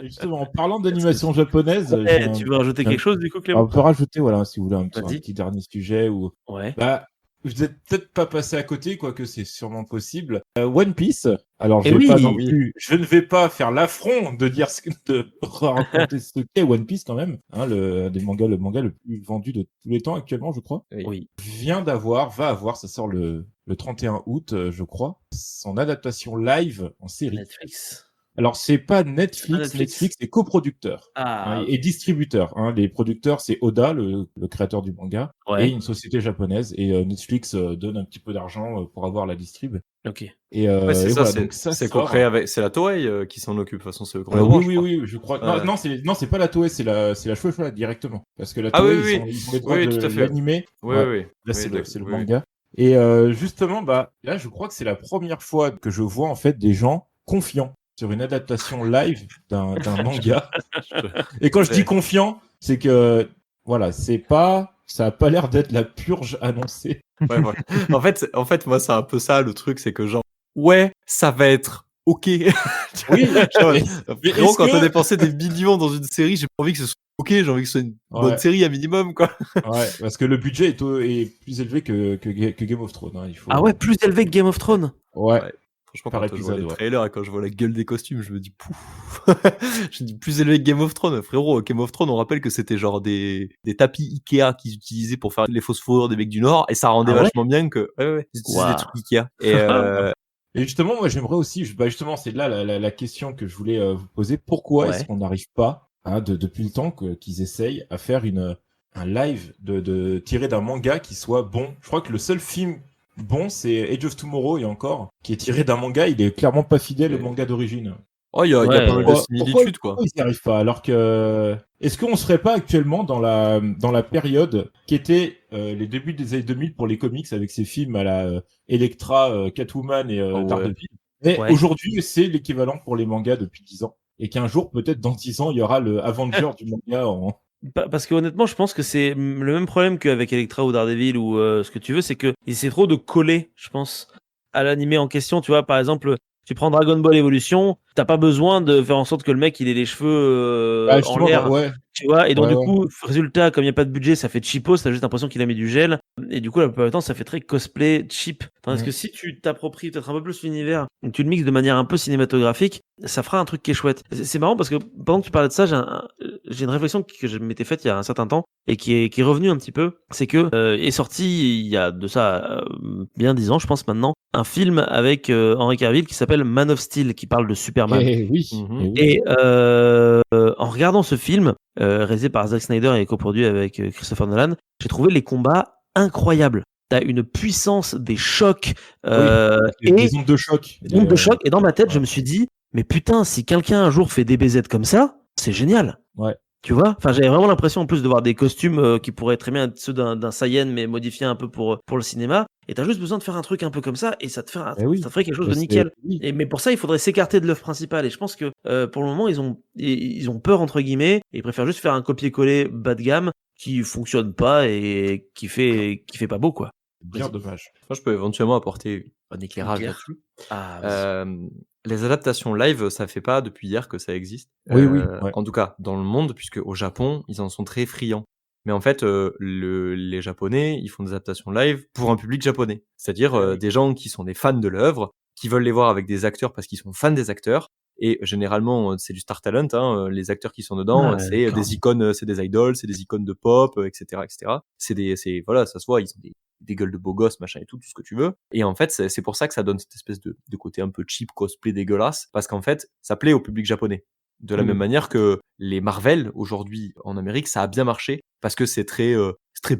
justement, en parlant d'animation japonaise, Tu veux rajouter quelque chose du coup, Clément? On peut rajouter, voilà, si vous voulez, un Vas-y. petit dernier sujet où, Ouais. vous êtes peut-être pas passé à côté, quoique c'est sûrement possible. One Piece. Alors, Eh je ne vais pas faire l'affront de raconter ce qu'est One Piece quand même, hein, le manga le plus vendu de tous les temps actuellement, je crois. Oui. Va avoir, ça sort le 31 août, je crois, son adaptation live en série. Netflix. Alors, c'est pas Netflix. Netflix est coproducteur et distributeur. Les producteurs, c'est Oda, le créateur du manga, et une société japonaise. Et Netflix donne un petit peu d'argent pour avoir la distrib. Ok. Et, c'est et ça, voilà, donc ça c'est sort. co-créé avec, c'est la Toei qui s'en occupe. De toute façon, c'est eux qui ont les droits, oui, je crois. Non, c'est pas la Toei, c'est la Shueisha directement, parce que la Toei, ils ont les droits de l'animer. Oui. Là, c'est le manga. Et justement, là, je crois que c'est la première fois que je vois en fait des gens confiants sur une adaptation live d'un manga. Et quand je dis confiant, c'est que voilà, ça a pas l'air d'être la purge annoncée. Ouais. En fait, moi, c'est un peu ça le truc, c'est que genre, ça va être ok. Oui. Frérot, quand t'as dépensé des millions dans une série, j'ai pas envie que ce soit ok, j'ai envie que ce soit une bonne série à minimum, quoi. Ouais, parce que le budget est plus élevé que Game of Thrones. Hein, Ah ouais, plus élevé que Game of Thrones. Ouais. Franchement, quand je vois les trailers et quand je vois la gueule des costumes, je me dis pouf. Je dis plus élevé que Game of Thrones. Frérot, Game of Thrones, on rappelle que c'était genre des tapis Ikea qu'ils utilisaient pour faire les fausses fourrures des mecs du Nord et ça rendait vachement bien que ils utilisaient des trucs Ikea. Et justement, moi, j'aimerais aussi, justement, c'est là la question que je voulais vous poser. Pourquoi est-ce qu'on n'arrive pas, depuis le temps qu'ils essayent à faire un live tiré d'un manga qui soit bon? Je crois que le seul film bon, c'est Age of Tomorrow, et encore, qui est tiré d'un manga, il est clairement pas fidèle au manga d'origine. Oh, il y a pas mal de similitudes, quoi. Pourquoi ils n'y arrivent pas? Alors que, est-ce qu'on serait pas actuellement dans la période qui était les débuts des années 2000 pour les comics, avec ces films à la Elektra, Catwoman et Daredevil? Mais aujourd'hui, c'est l'équivalent pour les mangas depuis 10 ans. Et qu'un jour, peut-être dans 10 ans, il y aura le Avenger du manga Parce que honnêtement, je pense que c'est le même problème qu'avec Elektra ou Daredevil ou ce que tu veux, c'est que essaient trop de coller, je pense, à l'animé en question. Tu vois, par exemple, tu prends Dragon Ball Evolution, t'as pas besoin de faire en sorte que le mec il ait les cheveux en l'air, tu vois. Et donc du coup, résultat, comme il y a pas de budget, ça fait cheapos, t'as juste l'impression qu'il a mis du gel. Et du coup, la plupart du temps, ça fait très cosplay cheap. Tandis que si tu t'appropries peut-être un peu plus l'univers, et tu le mixes de manière un peu cinématographique, ça fera un truc qui est chouette. C'est marrant parce que pendant que tu parlais de ça, j'ai une réflexion que je m'étais faite il y a un certain temps et qui est revenue un petit peu. C'est que est sorti il y a de ça bien 10 ans, je pense maintenant, un film avec Henry Cavill qui s'appelle Man of Steel, qui parle de Superman. Et en regardant ce film, réalisé par Zack Snyder et coproduit avec Christopher Nolan, j'ai trouvé les combats incroyables. T'as une puissance, des chocs, des ondes de choc. Et dans ma tête, je me suis dit, mais putain, si quelqu'un un jour fait des BZ comme ça, c'est génial. Ouais. Tu vois, enfin, j'avais vraiment l'impression en plus de voir des costumes qui pourraient très bien être ceux d'un Saiyan, mais modifiés un peu pour le cinéma. Et t'as juste besoin de faire un truc un peu comme ça, et ça te ferait quelque chose de nickel. Mais pour ça, il faudrait s'écarter de l'œuvre principale. Et je pense que pour le moment, ils ont peur entre guillemets, et ils préfèrent juste faire un copier-coller bas de gamme qui fonctionne pas et qui fait pas beau, quoi. Bien dommage. Moi, je peux éventuellement apporter un éclairage là-dessus. Les adaptations live, ça fait pas depuis hier que ça existe. En tout cas, dans le monde, puisque au Japon, ils en sont très friands. Mais en fait, les Japonais, ils font des adaptations live pour un public japonais. C'est-à-dire des gens qui sont des fans de l'œuvre, qui veulent les voir avec des acteurs parce qu'ils sont fans des acteurs. Et généralement, c'est du star talent. Les acteurs qui sont dedans, c'est des icônes, c'est des idols, c'est des icônes de pop, etc., etc. Voilà, ça se voit, ils ont des gueules de beaux gosses, machin et tout ce que tu veux. Et en fait, c'est pour ça que ça donne cette espèce de côté un peu cheap, cosplay dégueulasse, parce qu'en fait, ça plaît au public japonais. De la même manière que les Marvel, aujourd'hui, en Amérique, ça a bien marché, parce que c'est très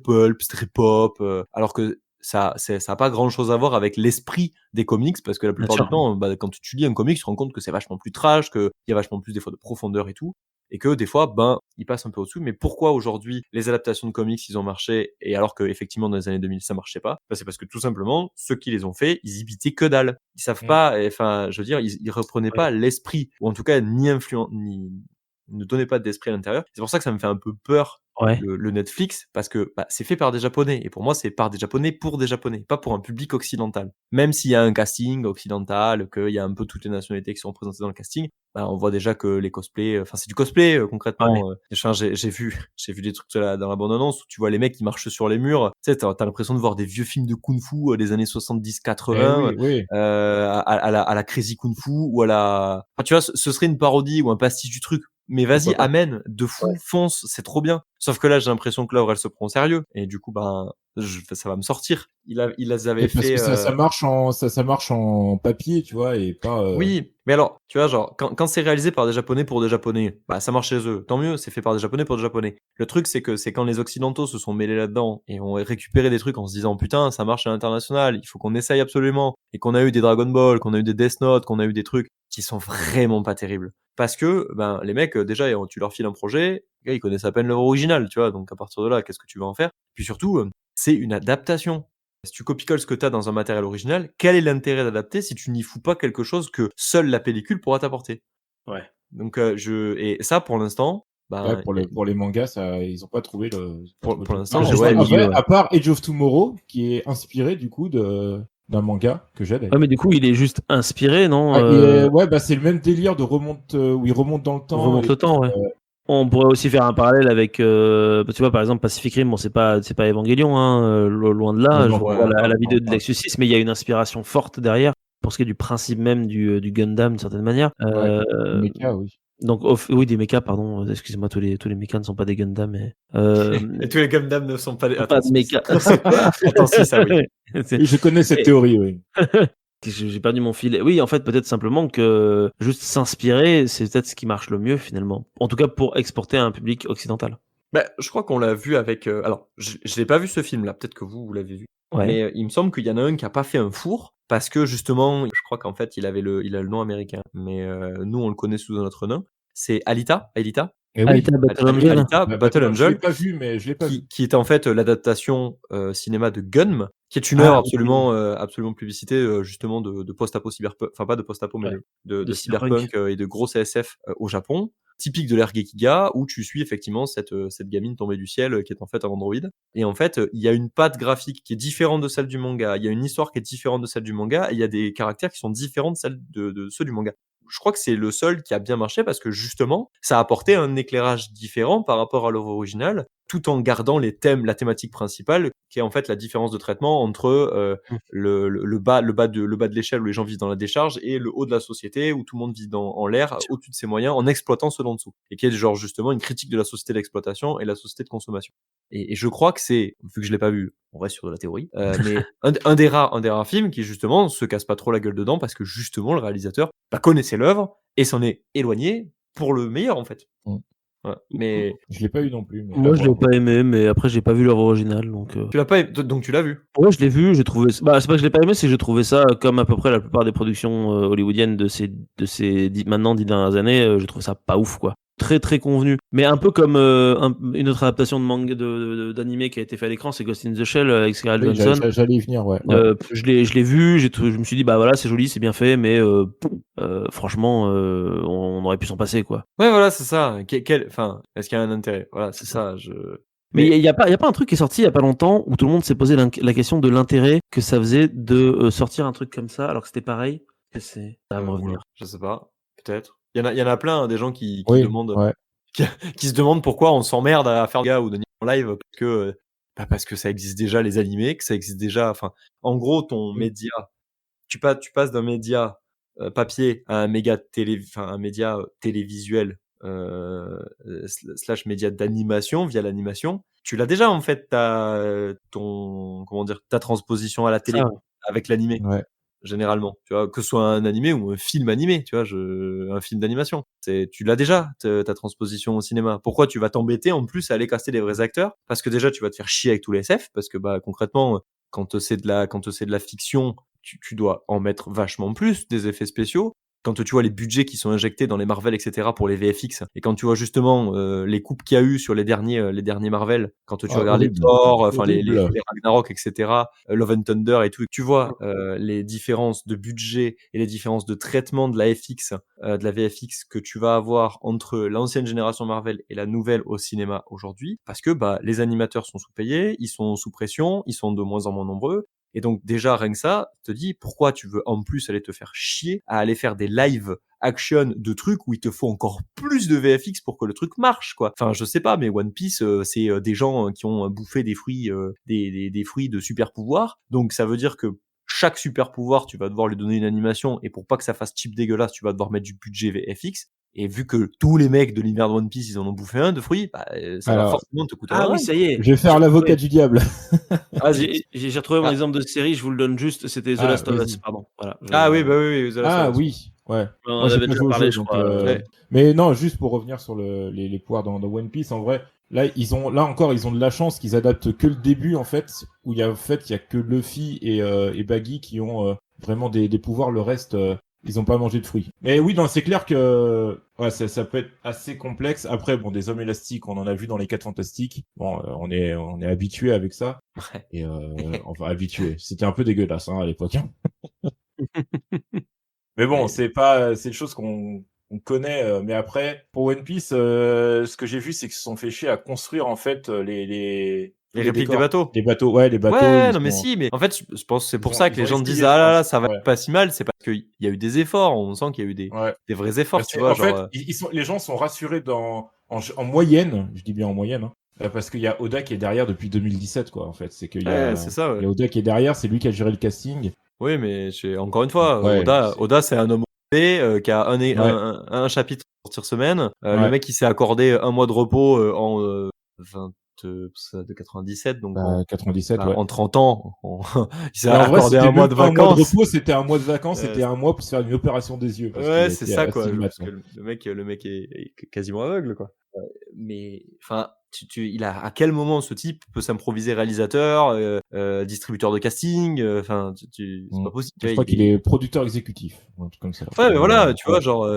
pulp, c'est très pop, alors que ça a pas grand chose à voir avec l'esprit des comics, parce que la plupart du temps, quand tu lis un comic, tu te rends compte que c'est vachement plus trash, qu'il y a vachement plus des fois de profondeur et tout, et que des fois, ils passent un peu au-dessous. Mais pourquoi aujourd'hui les adaptations de comics ils ont marché, et alors que effectivement dans les années 2000 ça marchait pas? C'est parce que tout simplement ceux qui les ont fait, ils imitaient que dalle. Ils savent pas, enfin, je veux dire, ils reprenaient pas l'esprit, ou en tout cas ne donnaient pas d'esprit à l'intérieur. C'est pour ça que ça me fait un peu peur le Netflix, parce que c'est fait par des Japonais. Et pour moi, c'est par des Japonais pour des Japonais, pas pour un public occidental. Même s'il y a un casting occidental, qu'il y a un peu toutes les nationalités qui sont représentées dans le casting, on voit déjà que les cosplays, c'est du cosplay concrètement. J'ai vu des trucs dans la bande-annonce où tu vois les mecs qui marchent sur les murs. Tu sais, t'as l'impression de voir des vieux films de kung-fu des années 70-80, à la Crazy Kung-Fu ou à la. Enfin, tu vois, ce serait une parodie ou un pastiche du truc. Mais vas-y, amène, de fou, fonce, c'est trop bien. Sauf que là, j'ai l'impression que l'œuvre, elle se prend au sérieux. Et du coup, ça va me sortir. Ils avaient fait. Parce que ça marche en papier, tu vois, et pas. Oui, mais alors, tu vois, genre, quand c'est réalisé par des Japonais pour des Japonais, ça marche chez eux. Tant mieux, c'est fait par des Japonais pour des Japonais. Le truc, c'est que c'est quand les Occidentaux se sont mêlés là-dedans et ont récupéré des trucs en se disant, putain, ça marche à l'international, il faut qu'on essaye absolument. Et qu'on a eu des Dragon Ball, qu'on a eu des Death Note, qu'on a eu des trucs qui sont vraiment pas terribles. Parce que, les mecs, déjà, tu leur files un projet, les gars, ils connaissent à peine l'œuvre originale, tu vois, donc à partir de là, qu'est-ce que tu vas en faire? Puis surtout, c'est une adaptation. Si tu copies-colles ce que tu as dans un matériel original, quel est l'intérêt d'adapter si tu n'y fous pas quelque chose que seule la pellicule pourra t'apporter? Ouais. Donc, et ça, pour l'instant, pour les mangas, ils ont pas trouvé le. Pour l'instant, à part Age of Tomorrow, qui est inspiré du coup d'un manga que j'ai d'ailleurs. Ouais, mais du coup, il est juste inspiré, non? C'est le même délire de où il remonte dans le temps. Remonte le temps, ouais. On pourrait aussi faire un parallèle avec, tu vois, par exemple, Pacific Rim, c'est pas Evangelion, loin de là. Je vois la vidéo de Lexus 6, mais il y a une inspiration forte derrière pour ce qui est du principe même du Gundam d'une certaine manière. Des mechas, oui. Donc, oui, des mechas, pardon. Excusez-moi, tous les mechas ne sont pas des Gundam, mais. Et tous les Gundam ne sont pas des. Pas de mechas. Attends, si, ça, oui. Je connais cette théorie, oui. J'ai perdu mon fil. Oui, en fait, peut-être simplement que juste s'inspirer, c'est peut-être ce qui marche le mieux finalement. En tout cas, pour exporter à un public occidental. Je crois qu'on l'a vu avec. Alors, je l'ai pas vu ce film-là. Peut-être que vous l'avez vu. Ouais. Mais il me semble qu'il y en a un qui a pas fait un four parce que justement, je crois qu'en fait, il a le nom américain. Mais nous, on le connaît sous un autre nom. C'est Alita. Alita Battle Angel. Alita Battle Angel. Je l'ai pas vu, mais je l'ai pas vu. Qui est en fait l'adaptation cinéma de Gunm, qui est une œuvre absolument publicité justement de post-apo cyberpunk, enfin pas de post-apo, mais de cyberpunk et de grosse SF au Japon, typique de l'ère Gekiga, où tu suis effectivement cette gamine tombée du ciel qui est en fait un androïde. Et en fait, il y a une patte graphique qui est différente de celle du manga, il y a une histoire qui est différente de celle du manga, et il y a des caractères qui sont différents de celles de ceux du manga. Je crois que c'est le seul qui a bien marché parce que justement, ça a apporté un éclairage différent par rapport à l'œuvre originale, tout en gardant la thématique principale, qui est en fait la différence de traitement entre le bas de l'échelle où les gens vivent dans la décharge et le haut de la société où tout le monde vit en l'air, au-dessus de ses moyens, en exploitant ceux d'en dessous. Et qui est genre justement une critique de la société d'exploitation et la société de consommation. Et je crois que c'est, vu que je l'ai pas vu, on reste sur de la théorie, mais un des rares films qui justement se casse pas trop la gueule dedans parce que justement le réalisateur connaissait l'œuvre et s'en est éloigné pour le meilleur en fait. Ouais, mais je l'ai pas eu non plus. Moi, je l'ai pas aimé, mais après, j'ai pas vu l'œuvre originale, donc. Tu l'as pas, donc tu l'as vu? Ouais, je l'ai vu. J'ai trouvé. C'est pas que je l'ai pas aimé, c'est que j'ai trouvé ça comme à peu près la plupart des productions hollywoodiennes de ces maintenant 10 dernières années. Je trouve ça pas ouf, quoi. Très très convenu, mais un peu comme une autre adaptation de manga d'animé qui a été fait à l'écran, c'est Ghost in the Shell avec Scarlett Johansson. J'allais y venir, ouais. Je l'ai vu, je me suis dit voilà, c'est joli, c'est bien fait, mais franchement, on aurait pu s'en passer, quoi. Ouais, voilà, c'est ça. Est-ce qu'il y a un intérêt? Voilà, c'est ça. Mais il y a pas un truc qui est sorti il y a pas longtemps où tout le monde s'est posé la question de l'intérêt que ça faisait de sortir un truc comme ça alors que c'était pareil. Ça va me revenir. Je sais pas, peut-être. Il y en a plein, des gens qui demandent, qui se demandent pourquoi on s'emmerde à faire des gars ou de en live parce que ça existe déjà les animés, que ça existe déjà. Enfin, en gros, ton média, tu passes d'un média papier à un média télévisuel / média d'animation via l'animation. Tu l'as déjà en fait ta transposition à la télé avec l'animé. Ouais. Généralement, tu vois, que ce soit un animé ou un film animé, tu vois, un film d'animation. Tu l'as déjà, ta transposition au cinéma. Pourquoi tu vas t'embêter en plus à aller caster des vrais acteurs? Parce que déjà, tu vas te faire chier avec tous les SF, parce que concrètement, quand c'est de la fiction, tu dois en mettre vachement plus des effets spéciaux. quand tu vois les budgets qui sont injectés dans les Marvel, etc. pour les VFX, et quand tu vois justement les coupes qu'il y a eu sur les derniers Marvel, quand tu regardes les Thor, enfin les Ragnarok, etc., Love and Thunder et tout, tu vois les différences de budget et les différences de traitement de la FX, de la VFX que tu vas avoir entre l'ancienne génération Marvel et la nouvelle au cinéma aujourd'hui, parce que les animateurs sont sous-payés, ils sont sous pression, ils sont de moins en moins nombreux. Et donc déjà, rien que ça, te dis pourquoi tu veux en plus aller te faire chier à aller faire des live action de trucs où il te faut encore plus de VFX pour que le truc marche, quoi. Enfin, je sais pas, mais One Piece, c'est des gens qui ont bouffé des fruits, des fruits de super pouvoir. Donc ça veut dire que chaque super pouvoir, tu vas devoir lui donner une animation, et pour pas que ça fasse cheap dégueulasse, tu vas devoir mettre du budget VFX. Et vu que tous les mecs de l'univers de One Piece, ils en ont bouffé un de fruits, ça va forcément te coûter un oui, ça y est. Je vais faire l'avocat du diable. J'ai retrouvé mon exemple de série, je vous le donne juste, c'était The Last of Us, pardon. Voilà, oui, The Last of Us. Oui, ouais. On en avait déjà parlé, je crois. Mais non, juste pour revenir sur les pouvoirs dans One Piece, en vrai, là encore, ils ont de la chance qu'ils adaptent que le début, en fait, où il y a que Luffy et Baggy qui ont vraiment des pouvoirs, le reste... ils ont pas mangé de fruits. Mais oui, c'est clair que ça peut être assez complexe. Après, des hommes élastiques, on en a vu dans les 4 Fantastiques. Bon, on est habitué avec ça. Et enfin habitué. C'était un peu dégueulasse à l'époque. Mais bon, c'est des choses qu'on connaît. Mais après, pour One Piece, ce que j'ai vu, c'est qu'ils se sont fait chier à construire en fait les répliques des bateaux. Les bateaux, les bateaux. Ouais, non, mais si, mais en fait, je pense que c'est pour ça que les gens disent ça va pas si mal, c'est parce qu'il y a eu des efforts, on sent qu'il y a eu des vrais efforts, tu vois. En fait, les gens sont rassurés en moyenne, je dis bien en moyenne, parce qu'il y a Oda qui est derrière depuis 2017, quoi, en fait. C'est qu'il y a, c'est ça, il y a Oda qui est derrière, c'est lui qui a géré le casting. Oui, mais encore une fois, Oda, c'est un homme qui a un chapitre sortir semaine. Le mec, il s'est accordé un mois de repos en 97, donc 97, en 30 ans, il s'est accordé un mois de vacances. Un mois de repos, c'était un mois de vacances, c'était un mois pour se faire une opération des yeux. C'est ça, quoi. Parce que le mec est quasiment aveugle, quoi. Mais, enfin, à quel moment ce type peut s'improviser réalisateur, distributeur de casting, enfin, c'est pas possible. Je crois qu'il est producteur exécutif, un truc comme ça. Ouais, mais voilà, tu vois, genre,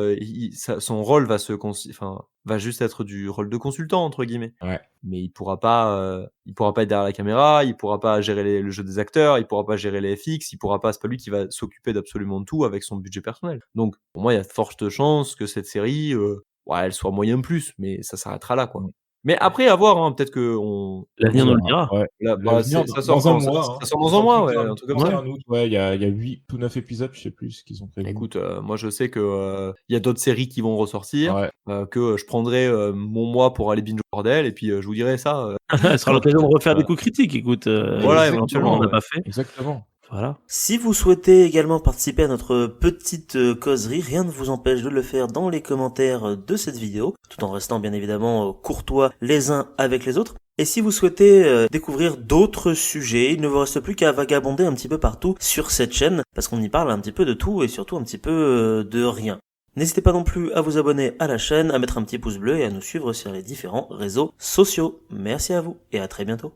son rôle va juste être du rôle de consultant, entre guillemets. Ouais. Mais il pourra pas être derrière la caméra, il pourra pas gérer le jeu des acteurs, il pourra pas gérer les FX, c'est pas lui qui va s'occuper d'absolument tout avec son budget personnel. Donc, pour moi, il y a de fortes chances que cette série, elle soit moyen plus, mais ça s'arrêtera là, quoi. Mais après, à voir, peut-être que l'avenir nous le dira. Ça sort dans un mois, ouais, un truc comme ça. Il y a 8 ou 9 épisodes, je sais plus ce qu'ils ont prévu. Écoute, moi je sais que il y a d'autres séries qui vont ressortir, que je prendrai mon mois pour aller binge bordel, et puis je vous dirai ça. Ça sera l'occasion de refaire des coups critiques, écoute. Voilà, éventuellement, on n'a pas fait. Exactement. Voilà. Si vous souhaitez également participer à notre petite causerie, rien ne vous empêche de le faire dans les commentaires de cette vidéo, tout en restant bien évidemment courtois les uns avec les autres. Et si vous souhaitez découvrir d'autres sujets, il ne vous reste plus qu'à vagabonder un petit peu partout sur cette chaîne, parce qu'on y parle un petit peu de tout et surtout un petit peu de rien. N'hésitez pas non plus à vous abonner à la chaîne, à mettre un petit pouce bleu et à nous suivre sur les différents réseaux sociaux. Merci à vous et à très bientôt.